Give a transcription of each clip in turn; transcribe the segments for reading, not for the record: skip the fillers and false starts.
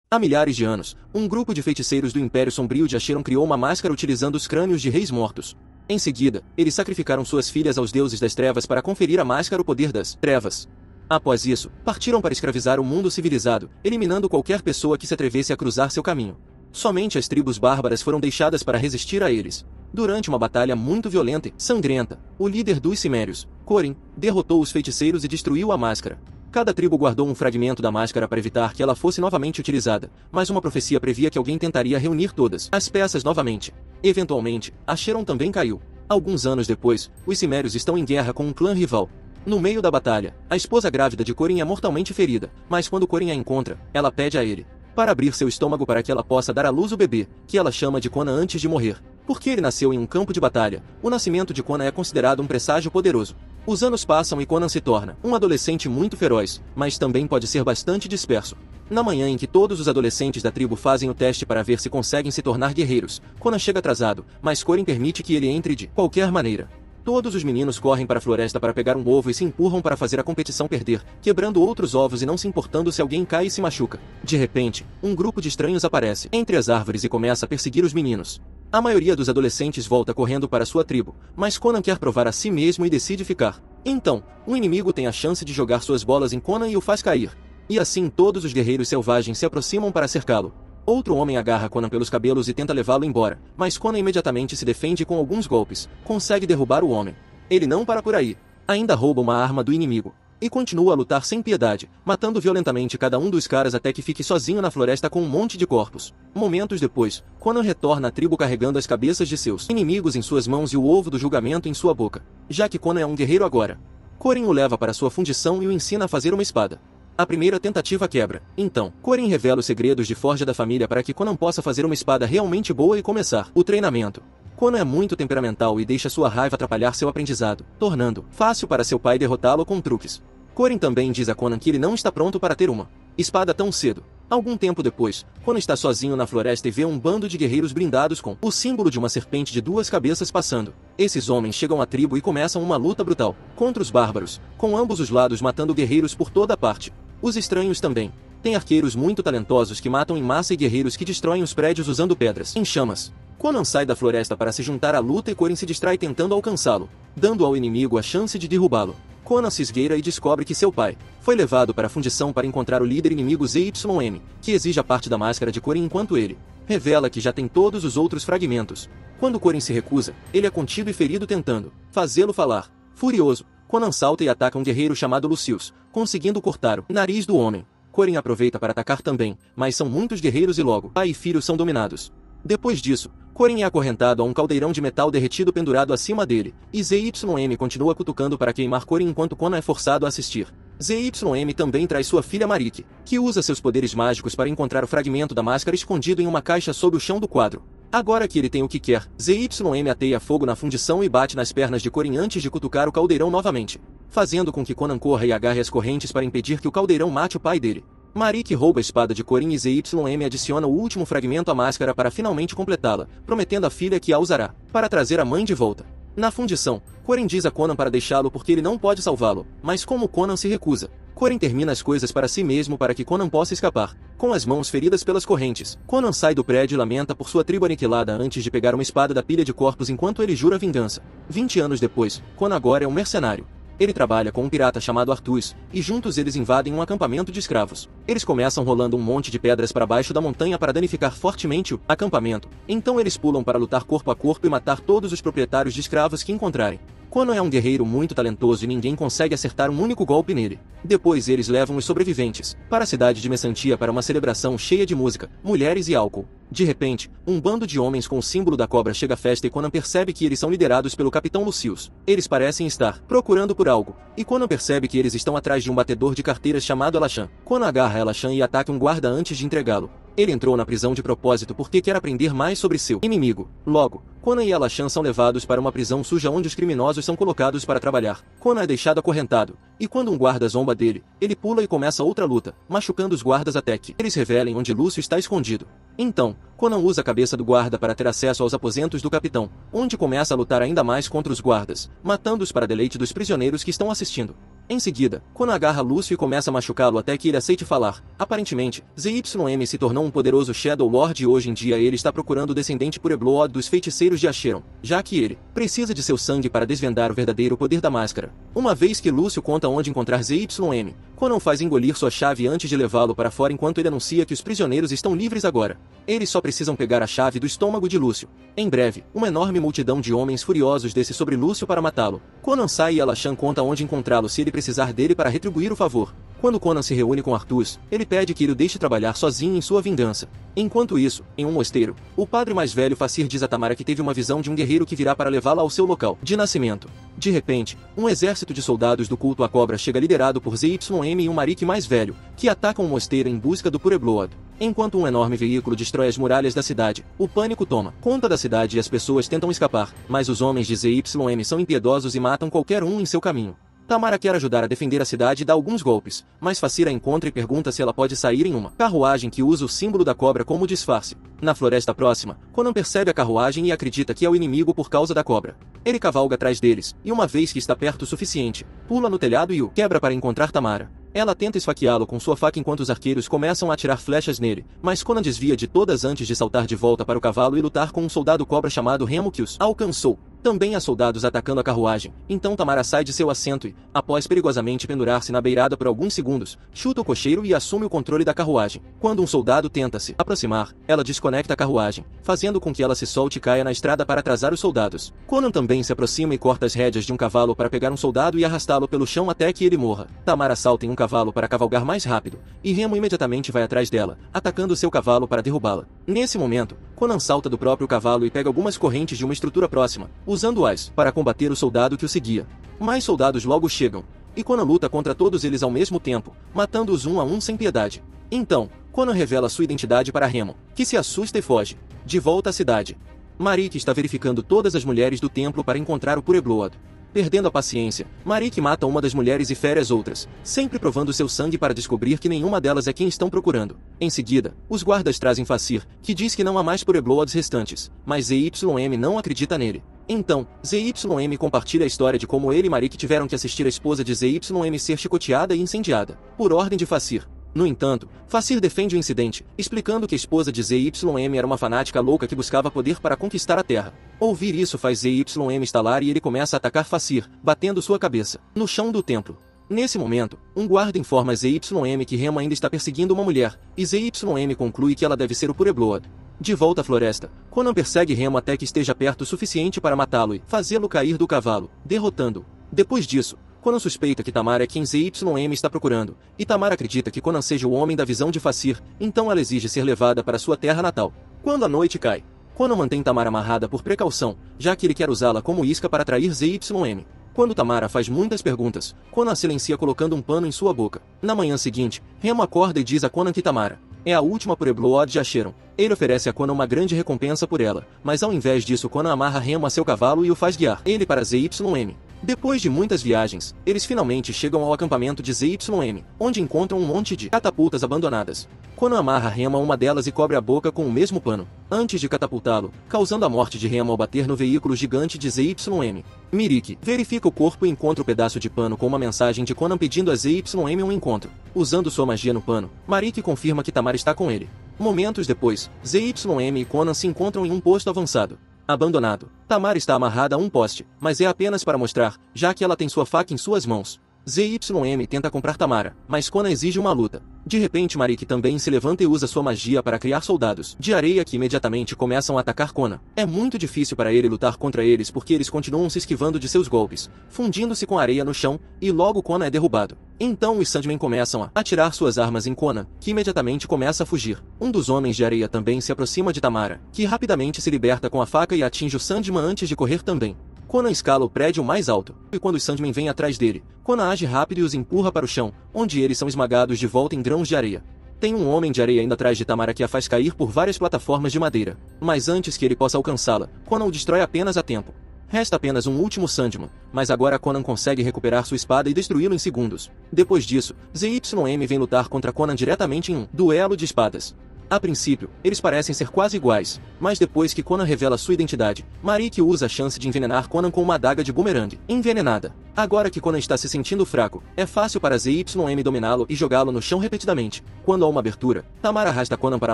Há milhares de anos, um grupo de feiticeiros do Império Sombrio de Acheron criou uma máscara utilizando os crânios de reis mortos. Em seguida, eles sacrificaram suas filhas aos deuses das trevas para conferir à máscara o poder das trevas. Após isso, partiram para escravizar o mundo civilizado, eliminando qualquer pessoa que se atrevesse a cruzar seu caminho. Somente as tribos bárbaras foram deixadas para resistir a eles. Durante uma batalha muito violenta e sangrenta, o líder dos Cimérios, Corin, derrotou os feiticeiros e destruiu a máscara. Cada tribo guardou um fragmento da máscara para evitar que ela fosse novamente utilizada, mas uma profecia previa que alguém tentaria reunir todas as peças novamente. Eventualmente, Acheron também caiu. Alguns anos depois, os Cimérios estão em guerra com um clã rival. No meio da batalha, a esposa grávida de Corin é mortalmente ferida, mas quando Corin a encontra, ela pede a ele para abrir seu estômago para que ela possa dar à luz o bebê, que ela chama de Conan antes de morrer. Porque ele nasceu em um campo de batalha, o nascimento de Conan é considerado um presságio poderoso. Os anos passam e Conan se torna um adolescente muito feroz, mas também pode ser bastante disperso. Na manhã em que todos os adolescentes da tribo fazem o teste para ver se conseguem se tornar guerreiros, Conan chega atrasado, mas Corin permite que ele entre de qualquer maneira. Todos os meninos correm para a floresta para pegar um ovo e se empurram para fazer a competição perder, quebrando outros ovos e não se importando se alguém cai e se machuca. De repente, um grupo de estranhos aparece entre as árvores e começa a perseguir os meninos. A maioria dos adolescentes volta correndo para sua tribo, mas Conan quer provar a si mesmo e decide ficar. Então, o inimigo tem a chance de jogar suas bolas em Conan e o faz cair. E assim todos os guerreiros selvagens se aproximam para cercá-lo. Outro homem agarra Conan pelos cabelos e tenta levá-lo embora, mas Conan imediatamente se defende com alguns golpes, consegue derrubar o homem. Ele não para por aí. Ainda rouba uma arma do inimigo. E continua a lutar sem piedade, matando violentamente cada um dos caras até que fique sozinho na floresta com um monte de corpos. Momentos depois, Conan retorna à tribo carregando as cabeças de seus inimigos em suas mãos e o ovo do julgamento em sua boca. Já que Conan é um guerreiro agora, Corin o leva para sua fundição e o ensina a fazer uma espada. A primeira tentativa quebra. Então, Corin revela os segredos de forja da família para que Conan possa fazer uma espada realmente boa e começar o treinamento. Conan é muito temperamental e deixa sua raiva atrapalhar seu aprendizado, tornando fácil para seu pai derrotá-lo com truques. Corin também diz a Conan que ele não está pronto para ter uma espada tão cedo. Algum tempo depois, Conan está sozinho na floresta e vê um bando de guerreiros blindados com o símbolo de uma serpente de duas cabeças passando. Esses homens chegam à tribo e começam uma luta brutal contra os bárbaros, com ambos os lados matando guerreiros por toda parte. Os estranhos também. Tem arqueiros muito talentosos que matam em massa e guerreiros que destroem os prédios usando pedras em chamas. Conan sai da floresta para se juntar à luta e Corin se distrai tentando alcançá-lo, dando ao inimigo a chance de derrubá-lo. Conan se esgueira e descobre que seu pai foi levado para a fundição para encontrar o líder inimigo ZYM, que exige a parte da máscara de Corin enquanto ele revela que já tem todos os outros fragmentos. Quando Corin se recusa, ele é contido e ferido tentando fazê-lo falar. Furioso, Conan salta e ataca um guerreiro chamado Lucius, conseguindo cortar o nariz do homem. Corin aproveita para atacar também, mas são muitos guerreiros e logo, pai e filho são dominados. Depois disso, Corin é acorrentado a um caldeirão de metal derretido pendurado acima dele, e ZYM continua cutucando para queimar Corin enquanto Conan é forçado a assistir. ZYM também traz sua filha Marique, que usa seus poderes mágicos para encontrar o fragmento da máscara escondido em uma caixa sob o chão do quadro. Agora que ele tem o que quer, ZYM ateia fogo na fundição e bate nas pernas de Corin antes de cutucar o caldeirão novamente, fazendo com que Conan corra e agarre as correntes para impedir que o caldeirão mate o pai dele. Marique rouba a espada de Corin e ZYM adiciona o último fragmento à máscara para finalmente completá-la, prometendo à filha que a usará para trazer a mãe de volta. Na fundição, Corin diz a Conan para deixá-lo porque ele não pode salvá-lo, mas como Conan se recusa, Corin termina as coisas para si mesmo para que Conan possa escapar. Com as mãos feridas pelas correntes, Conan sai do prédio e lamenta por sua tribo aniquilada antes de pegar uma espada da pilha de corpos enquanto ele jura vingança. 20 anos depois, Conan agora é um mercenário. Ele trabalha com um pirata chamado Arthus, e juntos eles invadem um acampamento de escravos. Eles começam rolando um monte de pedras para baixo da montanha para danificar fortemente o acampamento. Então eles pulam para lutar corpo a corpo e matar todos os proprietários de escravos que encontrarem. Conan é um guerreiro muito talentoso e ninguém consegue acertar um único golpe nele. Depois eles levam os sobreviventes para a cidade de Messantia para uma celebração cheia de música, mulheres e álcool. De repente, um bando de homens com o símbolo da cobra chega à festa e Conan percebe que eles são liderados pelo capitão Lucius. Eles parecem estar procurando por algo, e Conan percebe que eles estão atrás de um batedor de carteiras chamado Elashan. Conan agarra Elashan e ataca um guarda antes de entregá-lo. Ele entrou na prisão de propósito porque quer aprender mais sobre seu inimigo. Logo, Conan e Elashan são levados para uma prisão suja onde os criminosos são colocados para trabalhar. Conan é deixado acorrentado, e quando um guarda zomba dele, ele pula e começa outra luta, machucando os guardas até que eles revelem onde Lúcio está escondido. Então, Conan usa a cabeça do guarda para ter acesso aos aposentos do capitão, onde começa a lutar ainda mais contra os guardas, matando-os para deleite dos prisioneiros que estão assistindo. Em seguida, Conan agarra Lúcio e começa a machucá-lo até que ele aceite falar. Aparentemente, ZYM se tornou um poderoso Shadow Lord e hoje em dia ele está procurando o descendente Pureblood dos feiticeiros de Acheron, já que ele precisa de seu sangue para desvendar o verdadeiro poder da máscara. Uma vez que Lúcio conta onde encontrar ZYM, Conan faz engolir sua chave antes de levá-lo para fora enquanto ele anuncia que os prisioneiros estão livres agora. Eles só precisam pegar a chave do estômago de Lúcio. Em breve, uma enorme multidão de homens furiosos desce sobre Lúcio para matá-lo. Conan sai e Alashan conta onde encontrá-lo se ele precisar dele para retribuir o favor. Quando Conan se reúne com Arthus, ele pede que ele o deixe trabalhar sozinho em sua vingança. Enquanto isso, em um mosteiro, o padre mais velho Facir diz a Tamara que teve uma visão de um guerreiro que virá para levá-la ao seu local de nascimento. De repente, um exército de soldados do culto à cobra chega liderado por ZYM e um Marik mais velho, que atacam o mosteiro em busca do Pureblood. Enquanto um enorme veículo destrói as muralhas da cidade, o pânico toma conta da cidade e as pessoas tentam escapar, mas os homens de ZYM são impiedosos e matam qualquer um em seu caminho. Tamara quer ajudar a defender a cidade e dá alguns golpes, mas Facir a encontra e pergunta se ela pode sair em uma carruagem que usa o símbolo da cobra como disfarce. Na floresta próxima, Conan percebe a carruagem e acredita que é o inimigo por causa da cobra. Ele cavalga atrás deles, e uma vez que está perto o suficiente, pula no telhado e o quebra para encontrar Tamara. Ela tenta esfaqueá-lo com sua faca enquanto os arqueiros começam a atirar flechas nele, mas Conan desvia de todas antes de saltar de volta para o cavalo e lutar com um soldado cobra chamado Remo que os alcançou. Também há soldados atacando a carruagem, então Tamara sai de seu assento e, após perigosamente pendurar-se na beirada por alguns segundos, chuta o cocheiro e assume o controle da carruagem. Quando um soldado tenta se aproximar, ela desconecta a carruagem, fazendo com que ela se solte e caia na estrada para atrasar os soldados. Conan também se aproxima e corta as rédeas de um cavalo para pegar um soldado e arrastá-lo pelo chão até que ele morra. Tamara salta em um cavalo para cavalgar mais rápido, e Remo imediatamente vai atrás dela, atacando seu cavalo para derrubá-la. Nesse momento, Conan salta do próprio cavalo e pega algumas correntes de uma estrutura próxima, usando-as para combater o soldado que o seguia. Mais soldados logo chegam, e Conan luta contra todos eles ao mesmo tempo, matando-os um a um sem piedade. Então, Conan revela sua identidade para Remo, que se assusta e foge. De volta à cidade, Marik está verificando todas as mulheres do templo para encontrar o Pureblood. Perdendo a paciência, Marik mata uma das mulheres e fere as outras, sempre provando seu sangue para descobrir que nenhuma delas é quem estão procurando. Em seguida, os guardas trazem Facir, que diz que não há mais Purebloods restantes, mas ZYM não acredita nele. Então, ZYM compartilha a história de como ele e Marik tiveram que assistir a esposa de ZYM ser chicoteada e incendiada, por ordem de Facir. No entanto, Facir defende o incidente, explicando que a esposa de ZYM era uma fanática louca que buscava poder para conquistar a Terra. Ouvir isso faz ZYM estalar e ele começa a atacar Facir, batendo sua cabeça no chão do templo. Nesse momento, um guarda informa a ZYM que Remo ainda está perseguindo uma mulher, e ZYM conclui que ela deve ser o Pureblood. De volta à floresta, Conan persegue Remo até que esteja perto o suficiente para matá-lo e fazê-lo cair do cavalo, derrotando-o. Depois disso, Conan suspeita que Tamara é quem ZYM está procurando, e Tamara acredita que Conan seja o homem da visão de Facir, então ela exige ser levada para sua terra natal. Quando a noite cai, Conan mantém Tamara amarrada por precaução, já que ele quer usá-la como isca para atrair ZYM. Quando Tamara faz muitas perguntas, Conan a silencia colocando um pano em sua boca. Na manhã seguinte, Remo acorda e diz a Conan que Tamara é a última Pureblood de Acheron. Ele oferece a Conan uma grande recompensa por ela, mas ao invés disso Conan amarra Remo a seu cavalo e o faz guiar ele para ZYM. Depois de muitas viagens, eles finalmente chegam ao acampamento de ZYM, onde encontram um monte de catapultas abandonadas. Conan amarra Remo a uma delas e cobre a boca com o mesmo pano, antes de catapultá-lo, causando a morte de Remo ao bater no veículo gigante de ZYM. Mirik verifica o corpo e encontra o pedaço de pano com uma mensagem de Conan pedindo a ZYM um encontro. Usando sua magia no pano, Marik confirma que Tamara está com ele. Momentos depois, ZYM e Conan se encontram em um posto avançado. Abandonado, Tamara está amarrada a um poste, mas é apenas para mostrar, já que ela tem sua faca em suas mãos. ZYM tenta comprar Tamara, mas Conan exige uma luta. De repente Marik também se levanta e usa sua magia para criar soldados de areia que imediatamente começam a atacar Conan. É muito difícil para ele lutar contra eles porque eles continuam se esquivando de seus golpes, fundindo-se com a areia no chão, e logo Conan é derrubado. Então os Sandmen começam a atirar suas armas em Conan, que imediatamente começa a fugir. Um dos homens de areia também se aproxima de Tamara, que rapidamente se liberta com a faca e atinge o Sandman antes de correr também. Conan escala o prédio mais alto, e quando os Sandmen vêm atrás dele, Conan age rápido e os empurra para o chão, onde eles são esmagados de volta em grãos de areia. Tem um homem de areia indo atrás de Tamara que a faz cair por várias plataformas de madeira, mas antes que ele possa alcançá-la, Conan o destrói apenas a tempo. Resta apenas um último Sandman, mas agora Conan consegue recuperar sua espada e destruí-lo em segundos. Depois disso, ZYM vem lutar contra Conan diretamente em um duelo de espadas. A princípio, eles parecem ser quase iguais, mas depois que Conan revela sua identidade, Marique usa a chance de envenenar Conan com uma adaga de bumerangue envenenada. Agora que Conan está se sentindo fraco, é fácil para ZYM dominá-lo e jogá-lo no chão repetidamente. Quando há uma abertura, Tamara arrasta Conan para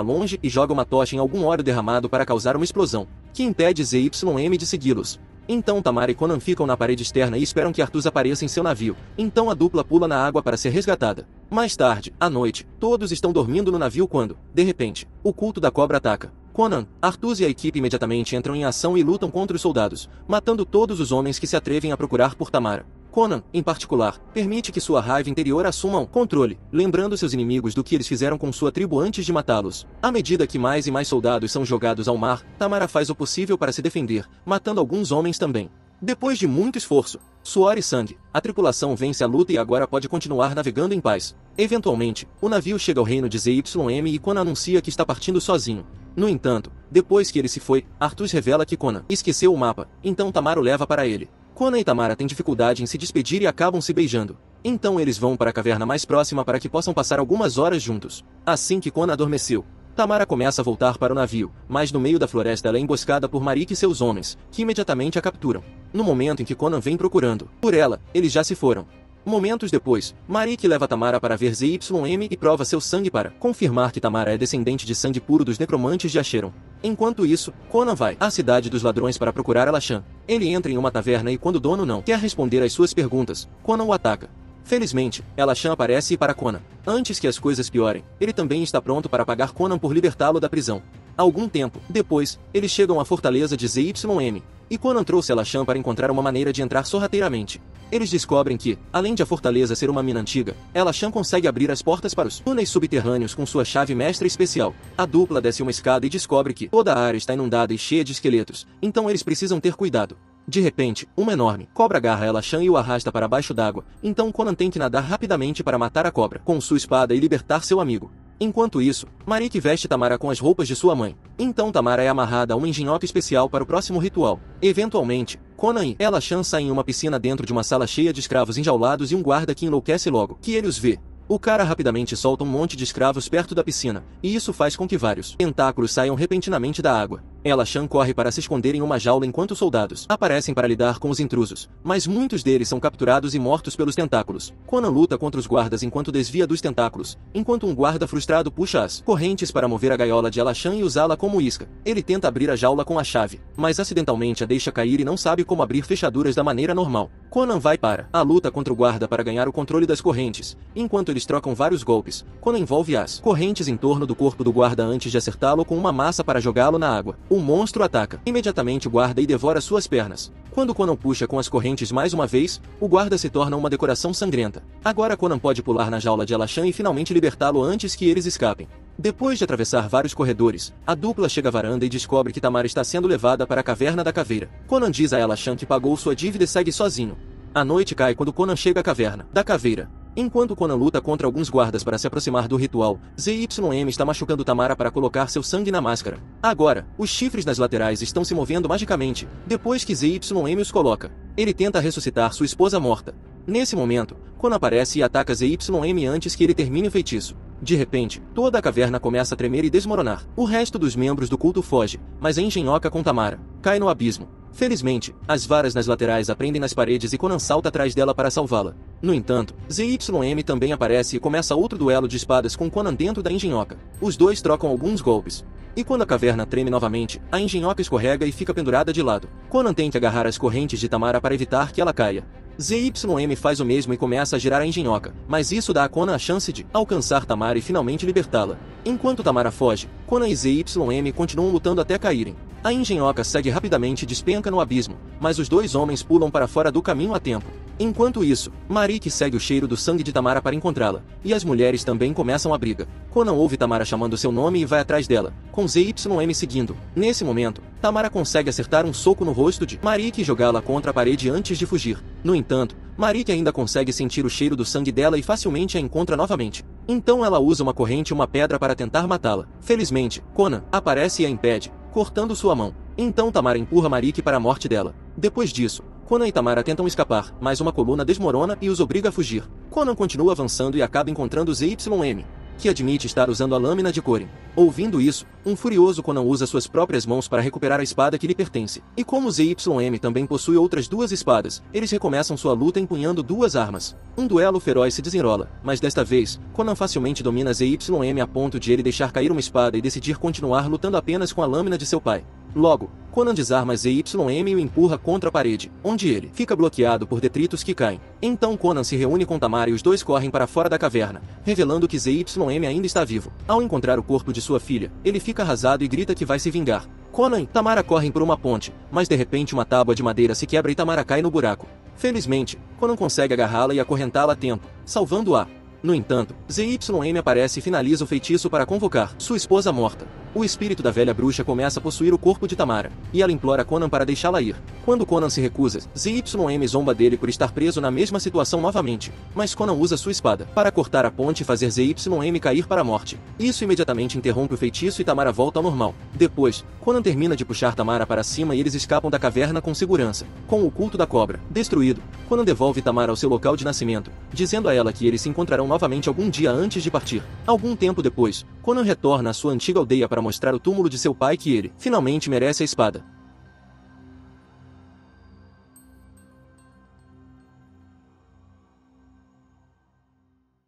longe e joga uma tocha em algum óleo derramado para causar uma explosão, que impede ZYM de segui-los. Então Tamara e Conan ficam na parede externa e esperam que Arthur apareça em seu navio. Então a dupla pula na água para ser resgatada. Mais tarde, à noite, todos estão dormindo no navio quando, de repente, o culto da cobra ataca. Conan, Arthur e a equipe imediatamente entram em ação e lutam contra os soldados, matando todos os homens que se atrevem a procurar por Tamara. Conan, em particular, permite que sua raiva interior assuma controle, lembrando seus inimigos do que eles fizeram com sua tribo antes de matá-los. À medida que mais e mais soldados são jogados ao mar, Tamara faz o possível para se defender, matando alguns homens também. Depois de muito esforço, suor e sangue, a tripulação vence a luta e agora pode continuar navegando em paz. Eventualmente, o navio chega ao reino de ZYM e Conan anuncia que está partindo sozinho. No entanto, depois que ele se foi, Arthur revela que Conan esqueceu o mapa, então Tamara o leva para ele. Conan e Tamara têm dificuldade em se despedir e acabam se beijando. Então eles vão para a caverna mais próxima para que possam passar algumas horas juntos. Assim que Conan adormeceu, Tamara começa a voltar para o navio, mas no meio da floresta ela é emboscada por Marique e seus homens, que imediatamente a capturam. No momento em que Conan vem procurando por ela, eles já se foram. Momentos depois, Marique leva Tamara para ver ZYM e prova seu sangue para confirmar que Tamara é descendente de sangue puro dos necromantes de Acheron. Enquanto isso, Conan vai à cidade dos ladrões para procurar Alashan. Ele entra em uma taverna e quando o dono não quer responder às suas perguntas, Conan o ataca. Felizmente, Alashan aparece para Conan. Antes que as coisas piorem, ele também está pronto para pagar Conan por libertá-lo da prisão. Algum tempo depois, eles chegam à fortaleza de ZYM, e Conan trouxe Alashan para encontrar uma maneira de entrar sorrateiramente. Eles descobrem que, além de a fortaleza ser uma mina antiga, Alashan consegue abrir as portas para os túneis subterrâneos com sua chave mestra especial. A dupla desce uma escada e descobre que toda a área está inundada e cheia de esqueletos, então eles precisam ter cuidado. De repente, uma enorme cobra agarra Alashan e o arrasta para baixo d'água, então Conan tem que nadar rapidamente para matar a cobra com sua espada e libertar seu amigo. Enquanto isso, Marique veste Tamara com as roupas de sua mãe. Então Tamara é amarrada a uma engenhoca especial para o próximo ritual. Eventualmente, Conan e Alashan saem em uma piscina dentro de uma sala cheia de escravos enjaulados e um guarda que enlouquece logo que ele os vê. O cara rapidamente solta um monte de escravos perto da piscina, e isso faz com que vários tentáculos saiam repentinamente da água. Alashan corre para se esconder em uma jaula enquanto os soldados aparecem para lidar com os intrusos, mas muitos deles são capturados e mortos pelos tentáculos. Conan luta contra os guardas enquanto desvia dos tentáculos, enquanto um guarda frustrado puxa as correntes para mover a gaiola de Alashan e usá-la como isca. Ele tenta abrir a jaula com a chave, mas acidentalmente a deixa cair e não sabe como abrir fechaduras da maneira normal. Conan vai para a luta contra o guarda para ganhar o controle das correntes. Enquanto eles trocam vários golpes, Conan envolve as correntes em torno do corpo do guarda antes de acertá-lo com uma massa para jogá-lo na água. O monstro ataca imediatamente o guarda e devora suas pernas. Quando Conan puxa com as correntes mais uma vez, o guarda se torna uma decoração sangrenta. Agora Conan pode pular na jaula de Alashan e finalmente libertá-lo antes que eles escapem. Depois de atravessar vários corredores, a dupla chega à varanda e descobre que Tamara está sendo levada para a caverna da caveira. Conan diz a Alashan que pagou sua dívida e segue sozinho. A noite cai quando Conan chega à caverna da caveira. Enquanto Conan luta contra alguns guardas para se aproximar do ritual, ZYM está machucando Tamara para colocar seu sangue na máscara. Agora, os chifres nas laterais estão se movendo magicamente, depois que ZYM os coloca. Ele tenta ressuscitar sua esposa morta. Nesse momento, Conan aparece e ataca ZYM antes que ele termine o feitiço. De repente, toda a caverna começa a tremer e desmoronar. O resto dos membros do culto foge, mas a engenhoca com Tamara cai no abismo. Felizmente, as varas nas laterais aprendem nas paredes e Conan salta atrás dela para salvá-la. No entanto, ZYM também aparece e começa outro duelo de espadas com Conan dentro da engenhoca. Os dois trocam alguns golpes. E quando a caverna treme novamente, a engenhoca escorrega e fica pendurada de lado. Conan tenta agarrar as correntes de Tamara para evitar que ela caia. ZYM faz o mesmo e começa a girar a engenhoca, mas isso dá a Conan a chance de alcançar Tamara e finalmente libertá-la. Enquanto Tamara foge, Conan e ZYM continuam lutando até caírem. A engenhoca segue rapidamente e despenca no abismo, mas os dois homens pulam para fora do caminho a tempo. Enquanto isso, Marique segue o cheiro do sangue de Tamara para encontrá-la, e as mulheres também começam a briga. Conan ouve Tamara chamando seu nome e vai atrás dela, com ZYM seguindo. Nesse momento, Tamara consegue acertar um soco no rosto de Marique e jogá-la contra a parede antes de fugir. No entanto, Marique ainda consegue sentir o cheiro do sangue dela e facilmente a encontra novamente. Então ela usa uma corrente e uma pedra para tentar matá-la. Felizmente, Conan aparece e a impede, cortando sua mão. Então Tamara empurra Marique para a morte dela. Depois disso, Conan e Tamara tentam escapar, mas uma coluna desmorona e os obriga a fugir. Conan continua avançando e acaba encontrando ZYM. que admite estar usando a lâmina de Corin. Ouvindo isso, um furioso Conan usa suas próprias mãos para recuperar a espada que lhe pertence. E como ZYM também possui outras duas espadas, eles recomeçam sua luta empunhando duas armas. Um duelo feroz se desenrola, mas desta vez, Conan facilmente domina ZYM a ponto de ele deixar cair uma espada e decidir continuar lutando apenas com a lâmina de seu pai. Logo, Conan desarma ZYM e o empurra contra a parede, onde ele fica bloqueado por detritos que caem. Então Conan se reúne com Tamara e os dois correm para fora da caverna, revelando que ZYM ainda está vivo. Ao encontrar o corpo de sua filha, ele fica arrasado e grita que vai se vingar. Conan e Tamara correm por uma ponte, mas de repente uma tábua de madeira se quebra e Tamara cai no buraco. Felizmente, Conan consegue agarrá-la e acorrentá-la a tempo, salvando-a. No entanto, ZYM aparece e finaliza o feitiço para convocar sua esposa morta. O espírito da velha bruxa começa a possuir o corpo de Tamara, e ela implora Conan para deixá-la ir. Quando Conan se recusa, ZYM zomba dele por estar preso na mesma situação novamente, mas Conan usa sua espada para cortar a ponte e fazer ZYM cair para a morte. Isso imediatamente interrompe o feitiço e Tamara volta ao normal. Depois, Conan termina de puxar Tamara para cima e eles escapam da caverna com segurança. Com o culto da cobra destruído, Conan devolve Tamara ao seu local de nascimento, dizendo a ela que eles se encontrarão novamente algum dia antes de partir. Algum tempo depois, Conan retorna à sua antiga aldeia para mostrar o túmulo de seu pai que ele, finalmente merece a espada.